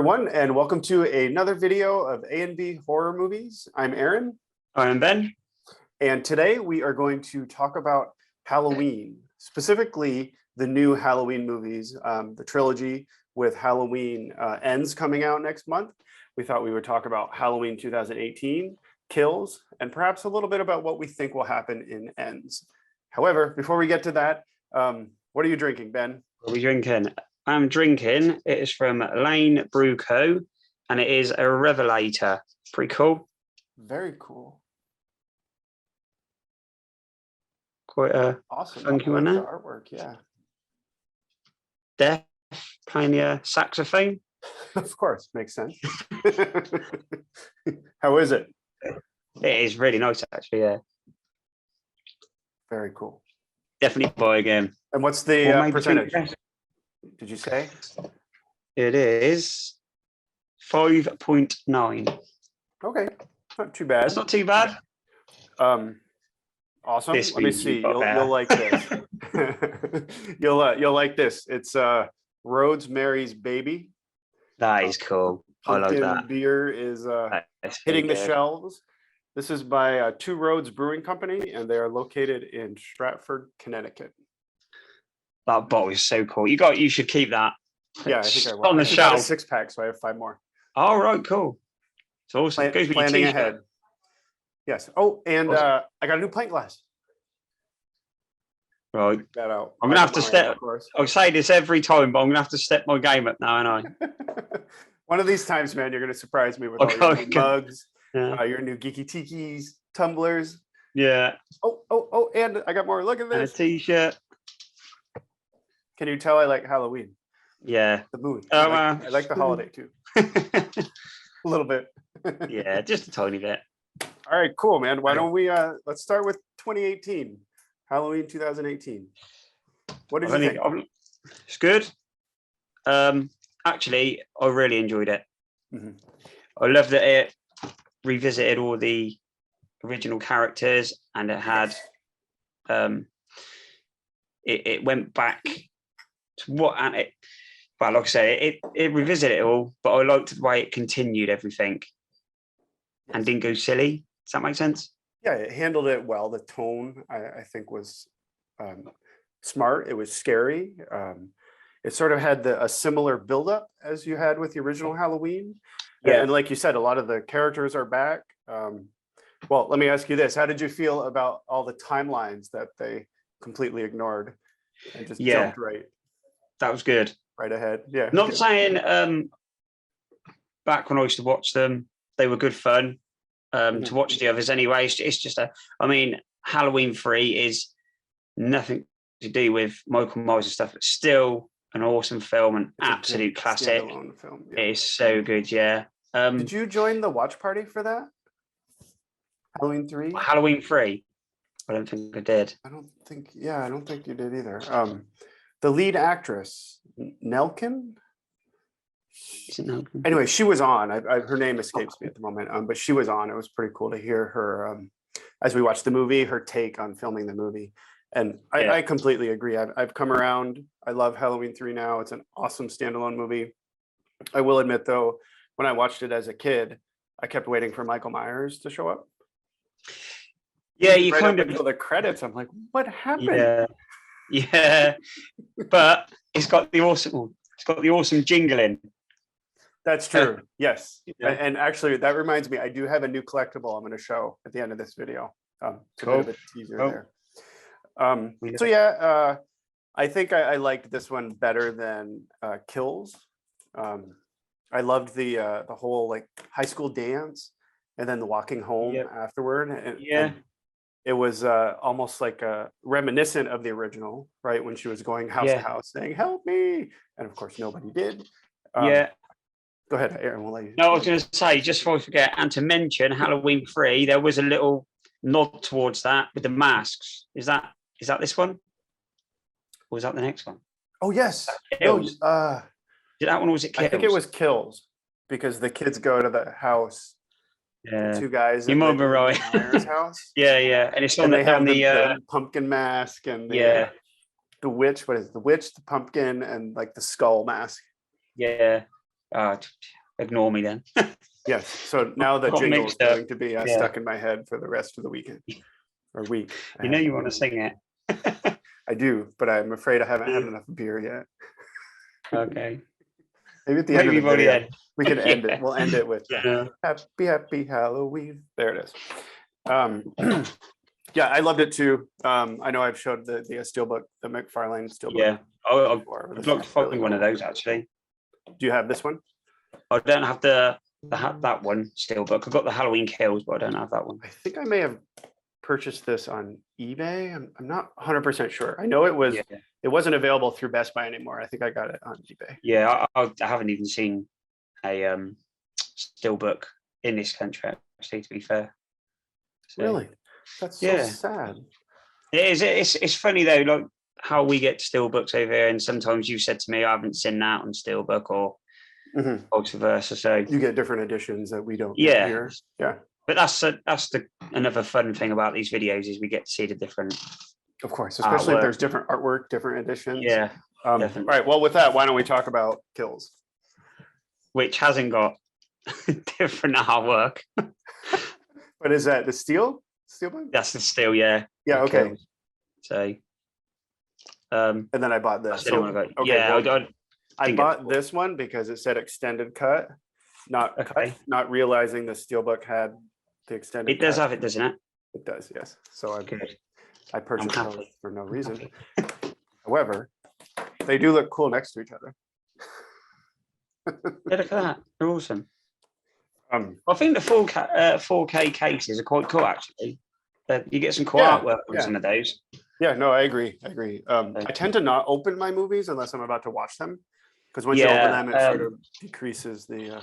everyone, and welcome to another video of A&B horror movies. I'm Aaron. I'm Ben. And today we are going to talk about Halloween, specifically the new Halloween movies, the trilogy with Halloween Ends coming out next month. We thought we would talk about Halloween 2018, Kills, and perhaps a little bit about what we think will happen in Ends. However, before we get to that, what are you drinking, Ben? What are we drinking? I'm drinking, it is from Lane Brew Co. and it is a Revelator. Pretty cool. Very cool. Quite a awesome. funky one there. The artwork, yeah. Death playing the saxophone. Of course, makes sense. How is it? It is really nice, actually, yeah. Very cool. Definitely buy again. And what's the percentage? Did you say? It is 5.9. Okay, not too bad. It's not too bad. Awesome. Let me see. You'll like this. You'll like this. It's Rosemary's Baby. That is cool. I like that. Beer is hitting the shelves. This is by Two Roads Brewing Company, and they are located in Stratford, Connecticut. That bottle is so cool. You should keep that. Yeah, I think I will. On the shelf. A 6-pack, so I have 5 more. All right, cool. It's awesome. Planning ahead. Yes. Oh, and awesome. I got a new pint glass. Right. That out. I'm gonna have to step. I'll say this every time, but I'm gonna have to step my game up now, and I. One of these times, man, you're gonna surprise me with all your new mugs, your new geeky tikis, tumblers. Yeah. Oh, and I got more. Look at this. And a t-shirt. Can you tell I like Halloween? Yeah. The movie. I like the holiday too. A little bit. Yeah, just a tiny bit. All right, cool, man. Why don't we let's start with 2018. Halloween 2018. What did you think? It's good. Actually, I really enjoyed it. Mm-hmm. I loved that it revisited all the original characters, and it had it went back to what, and it, well, like I say, it revisited it all, but I liked the way it continued everything and didn't go silly. Does that make sense? Yeah, it handled it well. The tone, I think, was smart. It was scary. It sort of had a similar buildup as you had with the original Halloween. Yeah. And like you said, a lot of the characters are back. Well, let me ask you this. How did you feel about all the timelines that they completely ignored and just jumped right? That was good. Right ahead. Yeah. Not saying back when I used to watch them, they were good fun. To watch the others anyway. It's just Halloween 3 is nothing to do with Michael Myers and stuff, but still an awesome film, an absolute classic. Film, yeah. It is so good, yeah. Did you join the watch party for that? Halloween 3? Halloween 3? I don't think I did. I don't think you did either. The lead actress, Nelkin? Anyway, she was on. Her name escapes me at the moment, but she was on. It was pretty cool to hear her as we watched the movie, her take on filming the movie. And I completely agree. I've come around. I love Halloween 3 now. It's an awesome standalone movie. I will admit, though, when I watched it as a kid, I kept waiting for Michael Myers to show up. Yeah, you right kind up until the credits. I'm like, what happened? Yeah, but it's got the awesome jingling. That's true. Yes. Yeah. And actually, that reminds me, I do have a new collectible I'm going to show at the end of this video. Cool. A bit of a teaser there. So yeah, I think I liked this one better than Kills. I loved the whole like high school dance and then the walking home afterward. And it was almost like reminiscent of the original, right? When she was going house to house saying, "Help me," and of course nobody did. Go ahead, Aaron. We'll let you. No, I was going to say, just before I forget, and to mention Halloween 3, there was a little nod towards that with the masks. Is that this one? Or was that the next one? Oh, yes. No, did that one, or was it Kills? I think it was Kills, because the kids go to the house. Yeah. 2 guys. You might be right. House. Yeah. And it's on the pumpkin mask and the witch. What is it? The witch, the pumpkin, and like the skull mask. Yeah. ignore me then. Yes. So now the Got jingle is mixed up. going to be stuck in my head for the rest of the weekend or week. You know you want to sing it. I do, but I'm afraid I haven't had enough beer yet. Okay. Maybe at the end of the by the video, end. we can end it. We'll end it with Yeah. happy Halloween. There it is. Yeah, I loved it too. I know I've showed the steelbook, the McFarlane steelbook. Yeah. I'd like to find really one of cool. those actually. Do you have this one? I don't have that one steelbook. I've got the Halloween Kills, but I don't have that one. I think I may have purchased this on eBay. I'm not 100% sure. I know it wasn't available through Best Buy anymore. I think I got it on eBay. Yeah, I haven't even seen a steelbook in this country, actually, to be fair. So, really? That's so sad. It is. It's funny though, like how we get steelbooks over here, and sometimes you said to me, I haven't seen that on steelbook or vice versa. So you get different editions that we don't get here. Yeah. But that's another fun thing about these videos is we get to see the different. Of course, especially if there's different artwork, different editions. Yeah. All right. Well, with that, why don't we talk about Kills? Which hasn't got different artwork. But is that the steel? Steelbook? That's the steel, yeah. Yeah, okay. Kills. So and then I bought this. I bought this one because it said extended cut, not cut, not realizing the steelbook had the extended It does cut. have it, doesn't it? It does, yes. So I purchased those for no reason. However, they do look cool next to each other. Yeah, look at that. They're awesome. I think the 4K cases are quite cool, actually. You get some cool artwork on some of those. Yeah, no, I agree. I tend to not open my movies unless I'm about to watch them, because once you open them, it sort of decreases the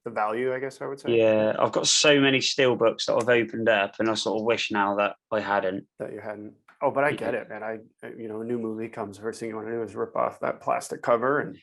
value, I guess I would say. Yeah, I've got so many steelbooks that I've opened up, and I sort of wish now that I hadn't. That you hadn't. Oh, but I get it, man. A new movie comes, first thing you want to do is rip off that plastic cover and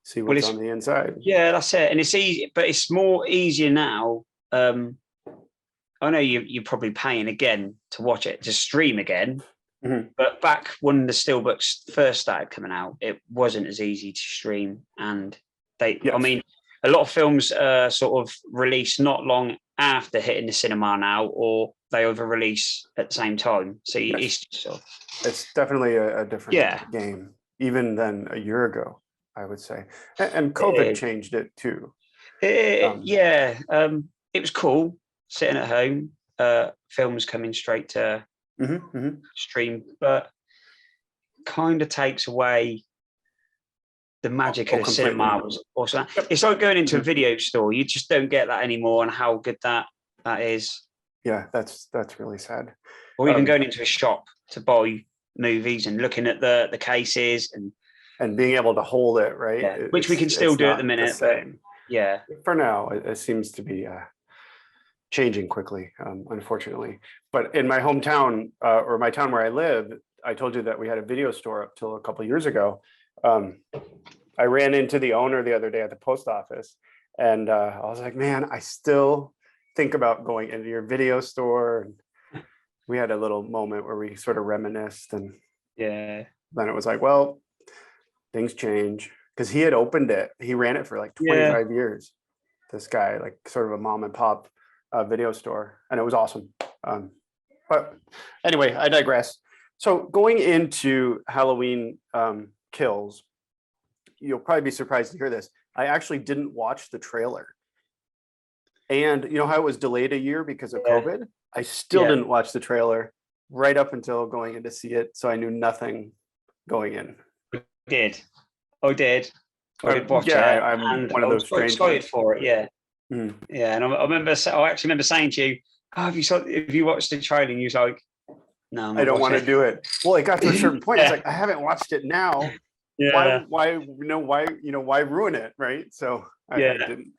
see what's on the inside. Yeah, that's it. And it's easy, but it's more easier now. I know you're probably paying again to watch it, to stream again. But back when the steelbooks first started coming out, it wasn't as easy to stream. And I mean, a lot of films sort of release not long after hitting the cinema now, or they over-release at the same time. So it's definitely a different game, even than a year ago, I would say. And COVID changed it too. It was cool sitting at home, films coming straight to stream, but kind of takes away the magic of the cinema. It's like going into a video store. You just don't get that anymore, and how good that is. Yeah, that's really sad. Or even going into a shop to buy movies and looking at the cases and being able to hold it, right? Yeah. Which we can still do at the minute. For now, it seems to be changing quickly, unfortunately. But in my hometown, or my town where I live, I told you that we had a video store up till a couple of years ago. I ran into the owner the other day at the post office, and I was like, man, I still think about going into your video store. And we had a little moment where we sort of reminisced, and then it was like, well, things change, because he had opened it. He ran it for like 25 years. This guy, like sort of a mom and pop video store, and it was awesome. But anyway, I digress. So going into Halloween Kills, you'll probably be surprised to hear this. I actually didn't watch the trailer. And you know how it was delayed a year because of COVID? I still didn't watch the trailer right up until going in to see it. So I knew nothing going in. I did watch it. I'm one of those strange excited for it. Yeah. Yeah. And I actually remember saying to you, have you watched the trailer? And you was like, no, I don't want to do it. Well, it got to a certain point. It's like, I haven't watched it now. Yeah. Why ruin it? Right. So I didn't.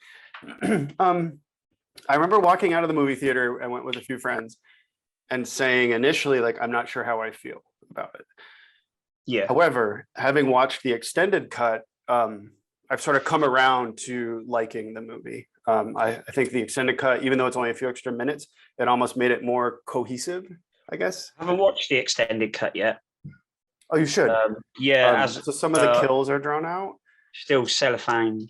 I remember walking out of the movie theater. I went with a few friends and saying initially, like, I'm not sure how I feel about it. Yeah. However, having watched the extended cut, I've sort of come around to liking the movie. I think the extended cut, even though it's only a few extra minutes, it almost made it more cohesive, I guess. I haven't watched the extended cut yet. Oh, you should. So some of the kills are drawn out. Still cellophane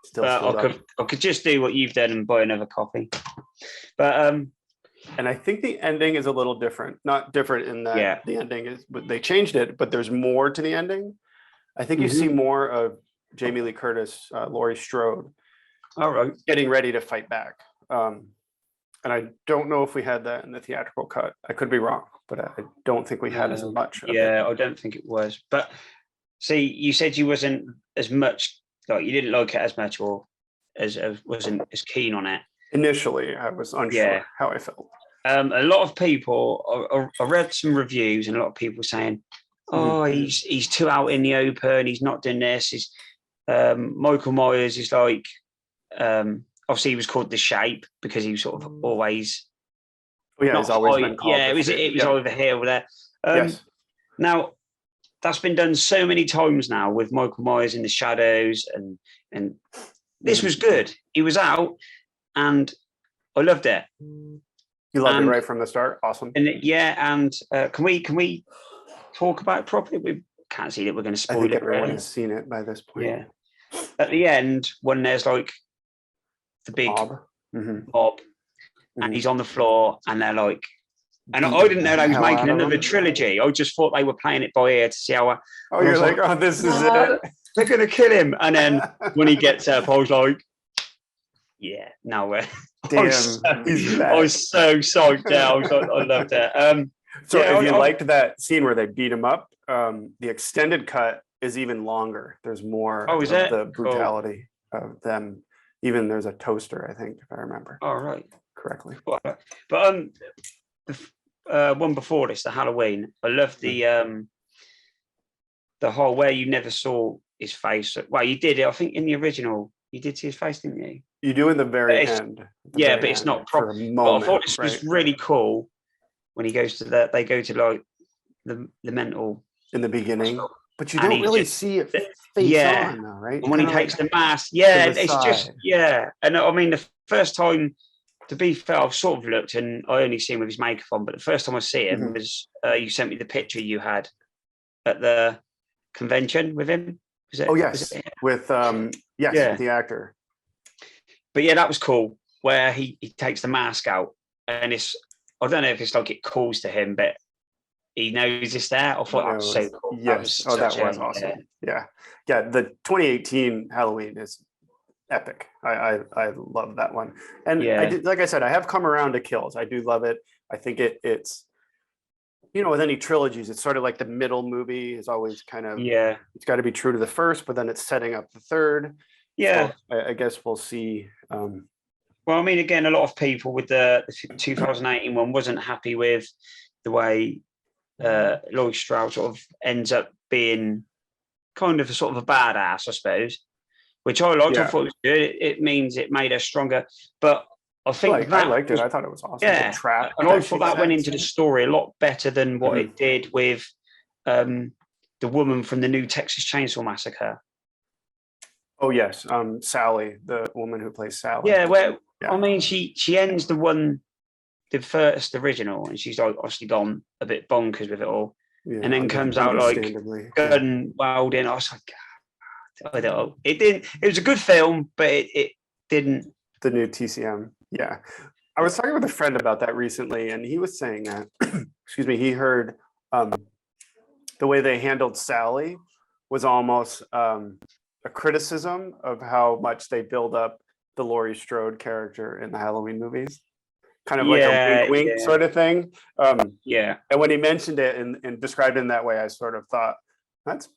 Still I could just do what you've done and buy another copy. But and I think the ending is a little different. Not different in that the ending is, but they changed it. But there's more to the ending. I think you see more of Jamie Lee Curtis, Laurie Strode, getting ready to fight back. And I don't know if we had that in the theatrical cut. I could be wrong, but I don't think we had as much. I don't think it was. But see, you said you wasn't as much, like you didn't like it as much, or as wasn't as keen on it. Initially, I was unsure how I felt. A lot of people, I read some reviews, and a lot of people saying, "Oh, he's too out in the open. He's not doing this." He's Michael Myers is like. Obviously, he was called The Shape because he was sort of always. Oh yeah, he's always been called. Yeah, it was over here or there. Yes. Now, that's been done so many times now with Michael Myers in the shadows, and this was good. He was out, and I loved it. You loved it right from the start. Awesome. And can we talk about it properly? We can't see that we're going to spoil it. Everyone has seen it by this point. Yeah. At the end, when there's like the big mob, and he's on the floor, and they're like, and I didn't know they was making another trilogy. I just thought they were playing it by ear to see how. You're like, oh, this is it. They're gonna kill him, and then when he gets up, I was like, yeah, no way. Damn, I was so psyched out. I loved it. So if you liked that scene where they beat him up, the extended cut is even longer. There's more of the brutality of them. Even there's a toaster, I think, if I remember. Oh, right. Correctly. But the one before this, the Halloween, I love the whole where you never saw his face. Well, you did it. I think in the original, you did see his face, didn't you? You do in the very end. Yeah, but it's not proper. I thought this was really cool when he goes to that. They go to like the mental in the beginning. But you don't really see it face on, though, right? And when he takes the mask, it's just, And I mean, the first time, to be fair, I've sort of looked and I only see him with his makeup on, but the first time I see him was, you sent me the picture you had at the convention with him. With the actor. But yeah, that was cool, where he takes the mask out and I don't know if it's like it calls to him, but he knows it's there. I thought that was so cool. Yes. That was awesome. Yeah. The 2018 Halloween is epic. I love that one. And like I said, I have come around to Kills. I do love it. I think it's with any trilogies, it's sort of like the middle movie is always kind of it's got to be true to the first, but then it's setting up the third. Yeah. So I guess we'll see. Well, I mean, again, a lot of people with the 2018 one wasn't happy with the way Laurie Strode sort of ends up being kind of a sort of a badass, I suppose, which I liked. I thought it was good. It means it made her stronger. But I think I liked it. I thought it was awesome. Yeah, and I thought that went into the story a lot better than what it did with the woman from the new Texas Chainsaw Massacre. Oh yes, Sally, the woman who plays Sally. Yeah, I mean, she ends the first original, and she's like obviously gone a bit bonkers with it all, and then comes out like gun welding. I was like, God, I don't know. It didn't. It was a good film, but it didn't. The new TCM. Yeah, I was talking with a friend about that recently, and he was saying that. Excuse me. He heard the way they handled Sally was almost a criticism of how much they build up the Laurie Strode character in the Halloween movies. Kind of like a wink sort of thing. And when he mentioned it and described it in that way, I sort of thought, that's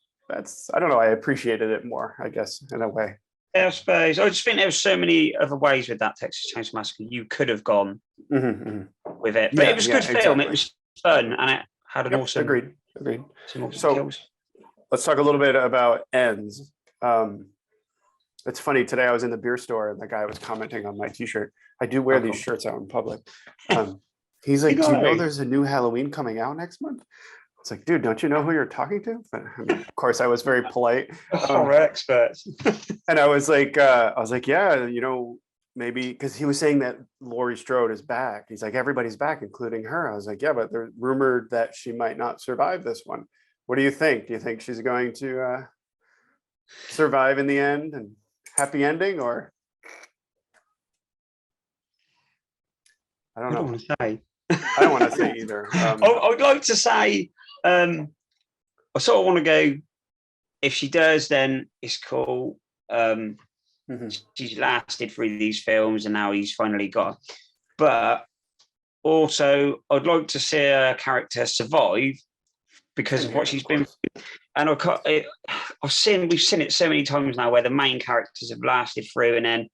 I don't know, I appreciated it more, I guess, in a way. Yeah, I suppose. I just think there were so many other ways with that Texas Chainsaw Massacre you could have gone with it. But it was a good film. It was fun, and it had an awesome... Agreed. Some awesome so kills. Let's talk a little bit about ends. It's funny, today I was in the beer store and the guy was commenting on my t-shirt. I do wear these shirts out in public. He's like, do you know there's a new Halloween coming out next month? It's like, dude, don't you know who you're talking to? But I mean, of course, I was very polite. Horror experts. And I was like, yeah, maybe, because he was saying that Laurie Strode is back. He's like, everybody's back, including her. I was like, yeah, but they're rumored that she might not survive this one. What do you think? Do you think she's going to survive in the end? And Happy ending, or I don't know. want to say. I don't want to say either. I would like to say, I sort of want to go. If she does, then it's cool. She's lasted through these films, and now he's finally got. But also, I'd like to see a character survive because of what she's been. And we've seen it so many times now where the main characters have lasted through, and then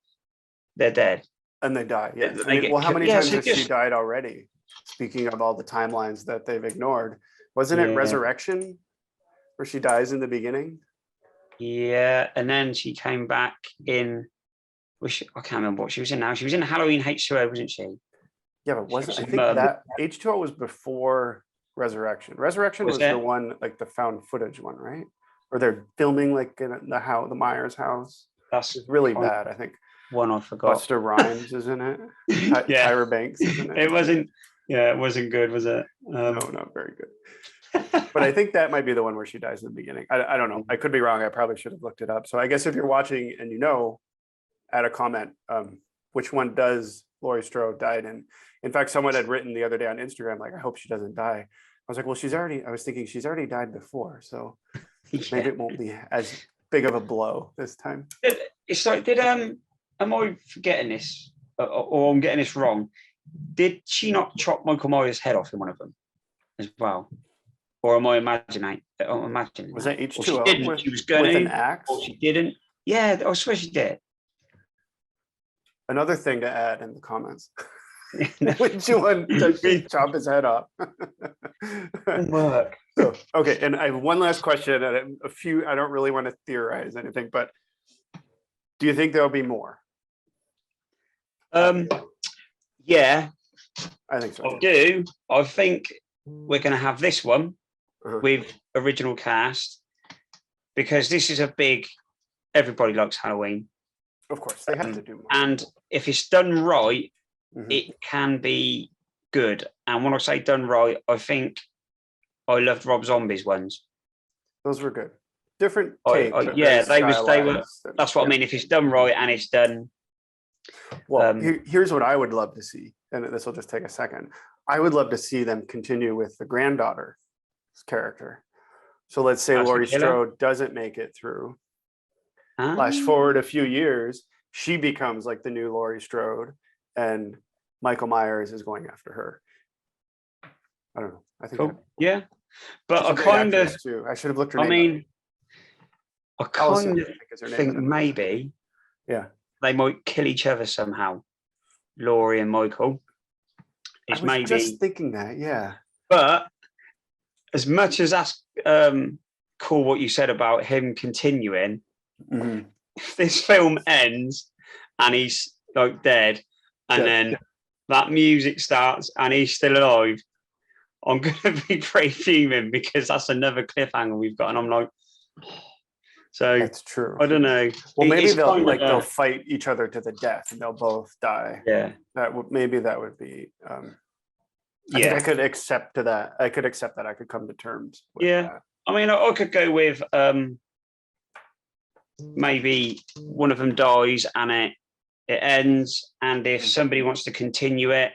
they're dead. And they die. Yeah. How many times has she died already? Speaking of all the timelines that they've ignored, wasn't it Resurrection where she dies in the beginning? Yeah, and then she came back in. I can't remember what she was in now. She was in Halloween H2O, wasn't she? Yeah, but wasn't I think that H2O was before Resurrection. Resurrection was the one, like the found footage one, right? Or they're filming like in the Myers house. That's really bad, I think. One I forgot. Busta Rhymes is in it. Tyra Banks is in it. It wasn't good, was it? No, not very good. But I think that might be the one where she dies in the beginning. I don't know. I could be wrong. I probably should have looked it up. So I guess if you're watching and add a comment. Which one does Laurie Strode died in? In fact, someone had written the other day on Instagram, like, I hope she doesn't die. I was like, well, I was thinking she's already died before. So maybe it won't be as big of a blow this time. It's like, am I forgetting this? Or I'm getting this wrong? Did she not chop Michael Myers' head off in one of them as well? Or am I imagining? Was that H2O? She didn't. She was going with an axe? Or she didn't. Yeah, I swear she did. Another thing to add in the comments. Which one does she chop his head off? Work. So, okay, and I have one last question, and a few. I don't really want to theorize anything, but do you think there'll be more? Yeah, I think so. I do. I think we're going to have this one with original cast because this is a big. Everybody likes Halloween. Of course, they have to do more. And if it's done right, it can be good. And when I say done right, I think I loved Rob Zombie's ones. Those were good. Different take. They were. That's what I mean. If it's done right and it's done. Well, here's what I would love to see, and this will just take a second. I would love to see them continue with the granddaughter's character. So let's say Laurie Strode doesn't make it through. Flash forward a few years, she becomes like the new Laurie Strode, and Michael Myers is going after her. I don't know. I think cool. But I kind of too. I should have looked her name. I mean, I kind of think maybe they might kill each other somehow, Laurie and Michael. I was just thinking that, But as much as that's cool what you said about him continuing, if this film ends and he's like dead and then that music starts and he's still alive, I'm gonna be pretty fuming because that's another cliffhanger we've got, and I'm like, so that's true. I don't know. Well, maybe they'll fight each other to the death and they'll both die. Yeah, that would be. I think I could accept that. I could accept that. I could come to terms with that. I mean, I could go with maybe one of them dies and it ends, and if somebody wants to continue it,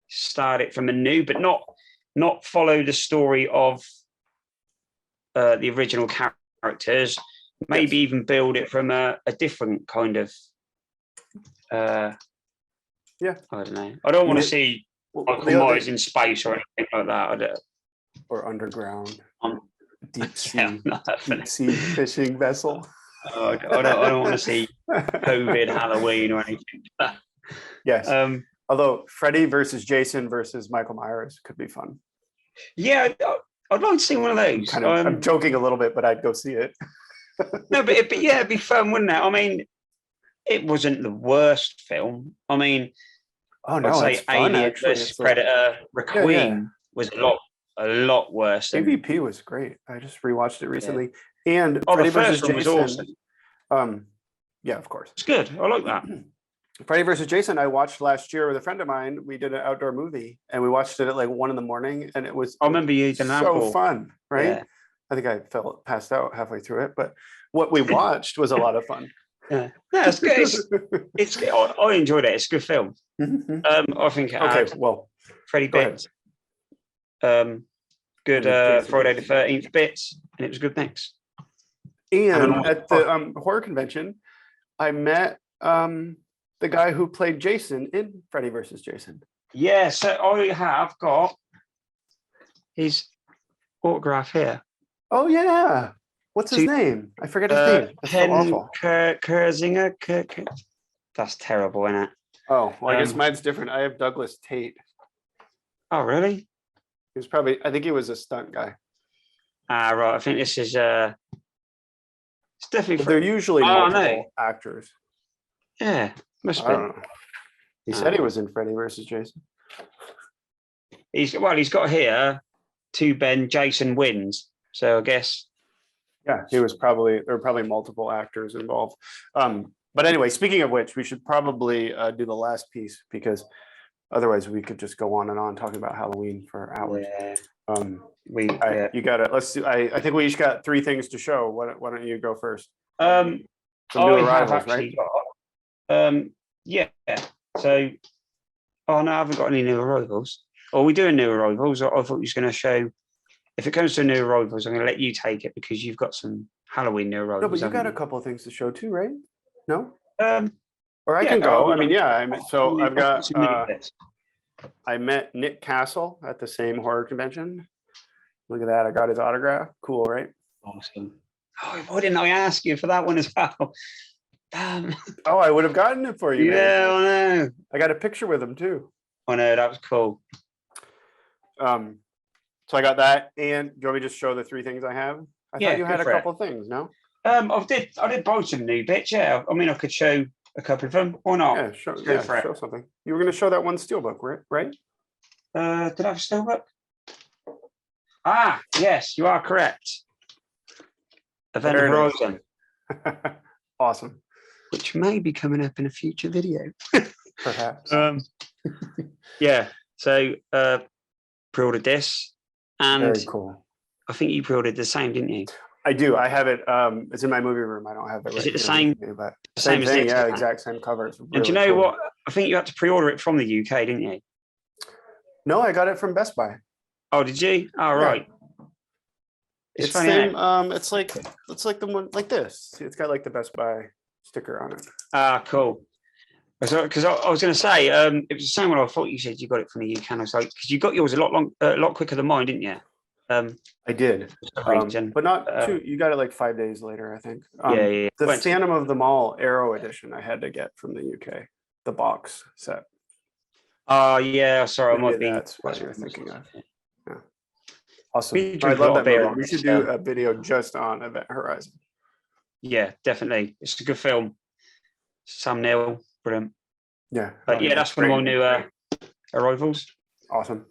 start it from anew, but not follow the story of the original characters. Maybe even build it from a different kind of. I don't know. I don't want to see Michael Myers in space or anything like that. Or underground, deep sea fishing vessel. I don't want to see COVID Halloween or anything. Yes. Although Freddy versus Jason versus Michael Myers could be fun. Yeah, I'd like to see one of those. I'm joking a little bit, but I'd go see it. No, but it'd be fun, wouldn't it? I mean, it wasn't the worst film. I mean, I'd say Alien vs Predator, Requiem was a lot worse. AVP was great. I just rewatched it recently. And Freddy versus Jason was awesome. Yeah, of course. It's good. I like that. Freddy versus Jason, I watched last year with a friend of mine. We did an outdoor movie and we watched it at like 1 a.m, and it was I remember you so fun, right? Yeah. I think I passed out halfway through it, but what we watched was a lot of fun. Yeah, it's good. It's good. I enjoyed it. It's a good film. I think it had Freddie go ahead. bits, good Friday the 13th bits, and it was a good mix. And at the horror convention, I met the guy who played Jason in Freddy vs. Jason. Yeah, so I have got his autograph here. Oh yeah, what's his name? I forget his name. That's so awful. Kerzinger. That's terrible, isn't it? Oh, well, I guess mine's different. I have Douglas Tate. Oh, really? He was probably. I think he was a stunt guy. Ah, right. I think this is. It's definitely. They're usually multiple actors. Yeah, must be. I don't know. He said he was in Freddy vs. Jason. He's got here 2 Ben Jason wins. So I guess. Yeah, there were probably multiple actors involved. But anyway, speaking of which, we should probably do the last piece because otherwise we could just go on and on talking about Halloween for hours. Yeah. You got it. Let's do. I think we each got 3 things to show. Why don't you go first? Some new arrivals, right? Yeah. So, no, I haven't got any new arrivals. Are we doing new arrivals? I thought you was going to show. If it comes to new arrivals, I'm going to let you take it because you've got some Halloween new arrivals. No, but you got a couple of things to show too, right? No. Or I can go. I mean, yeah. So I've got. I met Nick Castle at the same horror convention. Look at that! I got his autograph. Cool, right? Awesome. Oh, why didn't I ask you for that one as well? Damn. Oh, I would have gotten it for you. Yeah, I know. I got a picture with him too. I know, that was cool. So I got that, and do you want me to just show the 3 things I have? I thought you had a couple of things, no? I did buy some new bits. Yeah, I mean, I could show a couple of them. Why not? Yeah, show something. You were going to show that one steelbook, right? Did I have a steelbook? Ah, yes, you are correct. Event Horizon. Awesome. Which may be coming up in a future video. Perhaps. Yeah. So pre-ordered this, and very cool. I think you pre-ordered the same, didn't you? I do. I have it. It's in my movie room. I don't have it. Is it the same? But same thing. Yeah, exact same cover. Really, and do you know what? I think you had to pre-order it from the UK, didn't you? No, I got it from Best Buy. Oh, did you? Oh, right. It's funny, same. It's like the one like this. It's got like the Best Buy sticker on it. Ah, cool. Because I was going to say it was the same one. I thought you said you got it from the UK. And I was like, because you got yours a lot quicker than mine, didn't you? I did, but not too. You got it like 5 days later, I think. Yeah. The Phantom of the Mall Arrow edition I had to get from the UK, the box set. Oh yeah, sorry, I might be. That's what you're thinking of. Yeah, awesome. I love that movie. We should do a video just on Event Horizon. Yeah, definitely. It's a good film. Sam Neill, brilliant. Yeah, but yeah, that's one of my new arrivals. Awesome.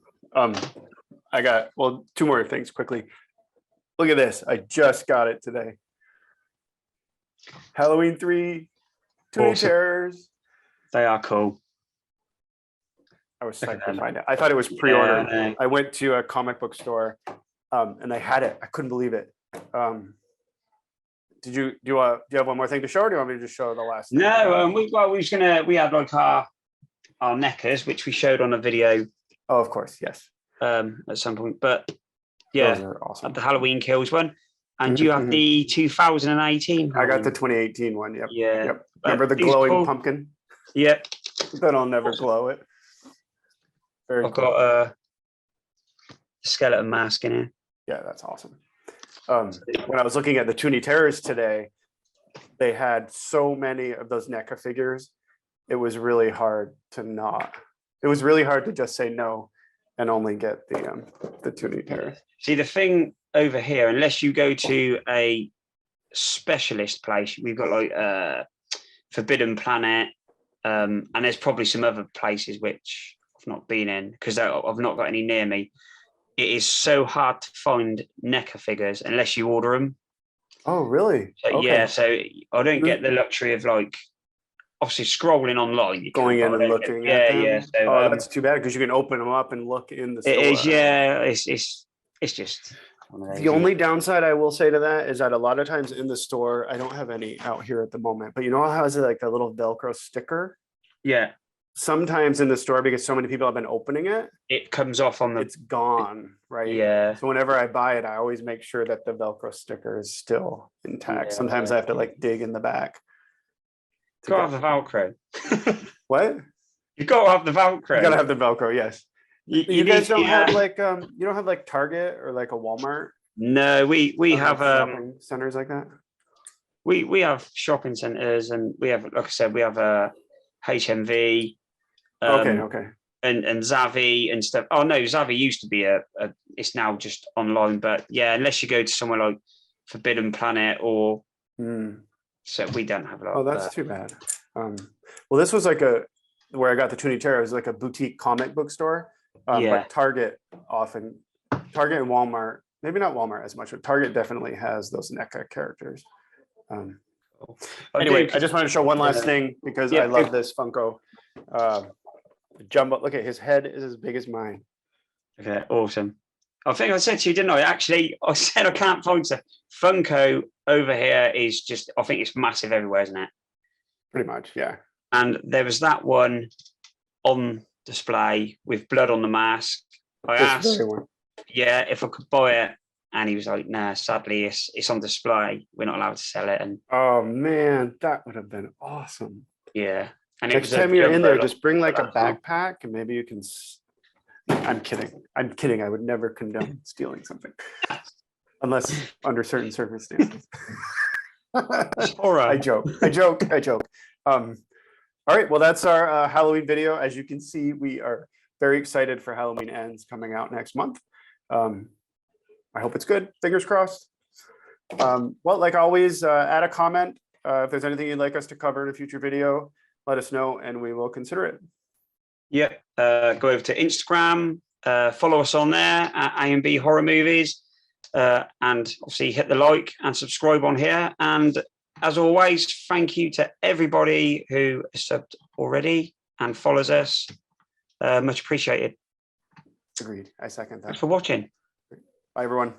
I got 2 more things quickly. Look at this. I just got it today. Halloween 3, Toonie Terrors. They are cool. I was psyched to find it. I thought it was pre-ordered. Yeah, I went to a comic book store and they had it. I couldn't believe it. Do you have one more thing to show, or do you want me to just show the last thing? No, we had like our neckers, which we showed on a video. Oh, of course, yes. At some point, but yeah, those are awesome. The Halloween Kills one, and you have the 2018. I got the 2018 one. Yep. Yeah. Yep. Remember the glowing pumpkin? Yep. Then I'll never glow it. I've got a skeleton mask in here. Yeah, that's awesome. When I was looking at the Toonie Terrors today, they had so many of those NECA figures. It was really hard to just say no and only get the Toonie Terrors. See, the thing over here, unless you go to a specialist place, we've got like Forbidden Planet, and there's probably some other places which I've not been in because I've not got any near me. It is so hard to find NECA figures unless you order them. Oh, really? So, okay. Yeah, so I don't get the luxury of like obviously scrolling online. Going in and looking at them. Yeah. So, that's too bad because you can open them up and look in the store. It is, yeah. It's just The only downside I will say to that is that a lot of times in the store, I don't have any out here at the moment, but you know how it's like a little Velcro sticker? Yeah. Sometimes in the store, because so many people have been opening it, it comes off on the. It's gone, right? Yeah. So whenever I buy it, I always make sure that the Velcro sticker is still intact. Yeah. Sometimes I have to like dig in the back. Got to have the Velcro. What? You've got to have the Velcro. You gotta have the Velcro, yes. You guys don't have like you don't have like Target or like a Walmart? No, we have shopping centers like that. We have shopping centers, and we have, like I said, we have a HMV. Okay. And Zavvi and stuff. Oh no, Zavvi used to be it's now just online, but yeah, unless you go to somewhere like Forbidden Planet or so we don't have a lot. Oh, that's too bad. Well, this was like where I got the Tunichero. It was like a boutique comic book store. But Target and Walmart, maybe not Walmart as much, but Target definitely has those NECA characters. Anyway, I just wanted to show one last thing because I love this Funko. Jumbo, look at his head is as big as mine. Okay, awesome. I think I said to you, didn't I? Actually, I said I can't find the Funko over here is just, I think it's massive everywhere, isn't it? Pretty much, yeah. And there was that one on display with blood on the mask. I asked, if I could buy it, and he was like, "Nah, sadly, it's on display. We're not allowed to sell it." And oh man, that would have been awesome. Yeah. And next time you're in there, just bring like a backpack, and maybe you can. I'm kidding. I would never condone stealing something, unless under certain circumstances. All right. I joke. All right, well, that's our Halloween video. As you can see, we are very excited for Halloween Ends coming out next month. I hope it's good. Fingers crossed. Well, like always, add a comment. If there's anything you'd like us to cover in a future video, let us know and we will consider it. Yeah, go over to Instagram, follow us on there at A&B Horror Movies, and obviously hit the like and subscribe on here. And as always, thank you to everybody who has subbed already and follows us. Much appreciated. Agreed. I second that. Thanks for watching. Bye, everyone.